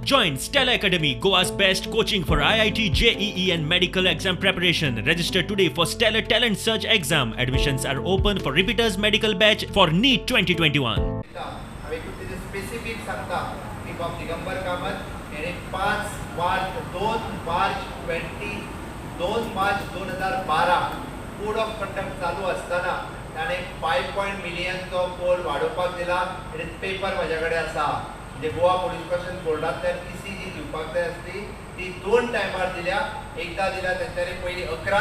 Join Stella Academy, Goa's best coaching for IIT, JEE and medical exam preparation. Register today for Stellar Talent Search exam. Admissions are open for repeaters medical batch for NEET 2021. Specific सांगता की बाब दिगंबर कामत यानी 5 March 2012 code of conduct चालू असताना ताणे 5 million तो pole वाडोवपाक दिला आणि पेपर माझ्याकडे असा म्हणजे गोवा पोलीस स्टेशन कोर्टांतल्यान पीसी जी दिवपाक जाय आसली ती 2 टायमार दिल्या एकदा दिल्या तेंच्यांनी पयली 11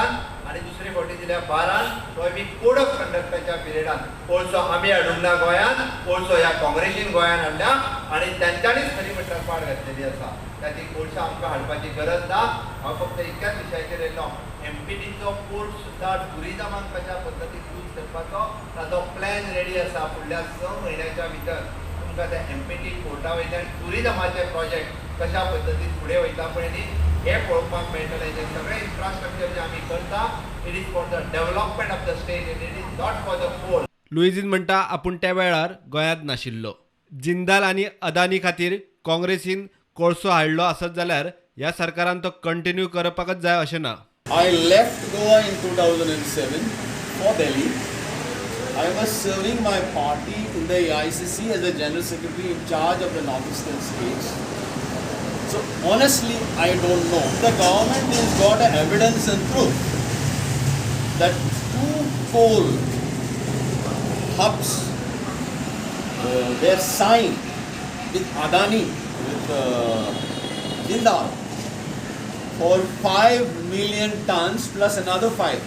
आणि दुसरे फावटी दिल्या 12 तो बी कोड ऑफ कंडक्टाच्या पिरियडान ओल्सो आमी हाडूंक ना गोंयांत ओल्सो ह्या काँग्रेसीन गोंयांत हाडल्या आणि तेंच्यांनीच खरी म्हणल्यार पाड घातलेली आसा त्याची कोर्स आमकां हाडपाची गरज ना हांव फक्त इतक्याच विशयाचेर येयलो एमपीटीचो कोर्स सुद्दां टुरिजमाक कशा पद्दतीन यूज करपाचो ताचो प्लॅन रेडी आसा फुडल्या 6 म्हयन्याच्या भितर तुमकां त्या एमपीटी कोर्टा वयल्यान टुरिजमाचे प्रोजेक्ट कशा पद्दतीन फुडें वयता पळय न्ही हे पळोवपाक मेळटलें जे सगळे इन्फ्रास्ट्रक्चर जे आमी करता it is for the development of the state and it is not for the poll. लुईजीन म्हणटा आपूण त्या वेळार गोंयांत नाशिल्लो. जिंदाल आनी अदानी खातीर काँग्रेसीन कोळसो हाडलो आसत जाल्यार ह्या सरकारान तो कंटिन्यू करपाकच जाय अशें ना. I left Goa in 2007 for Delhi. I was serving my party in the AICC as a General Secretary in charge of the Northeastern states. So honestly, I don't know. The government has got evidence and proof that 2 coal hubs, they're signed with Adani, with Jindal, for 5 million tons plus another 5.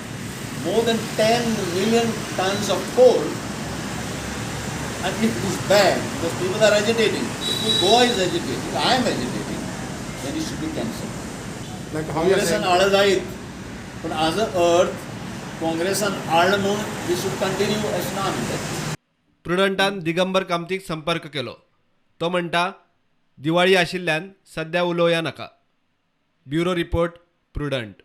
More than 10 million tons of coal. And if it is bad, because people are agitating, if Goa is agitating, I am agitating, then it should be cancelled. Like how you are saying? Congressan आळ जायत, पण as a earth, Congressan आळ म्हणून we should continue as now. प्रुडंटान Digambar कामतीक संपर्क केलो. तो म्हणटा दिवाळी आशिल्ल्यान सध्या उलोवया नाका. Bureau report, prudent.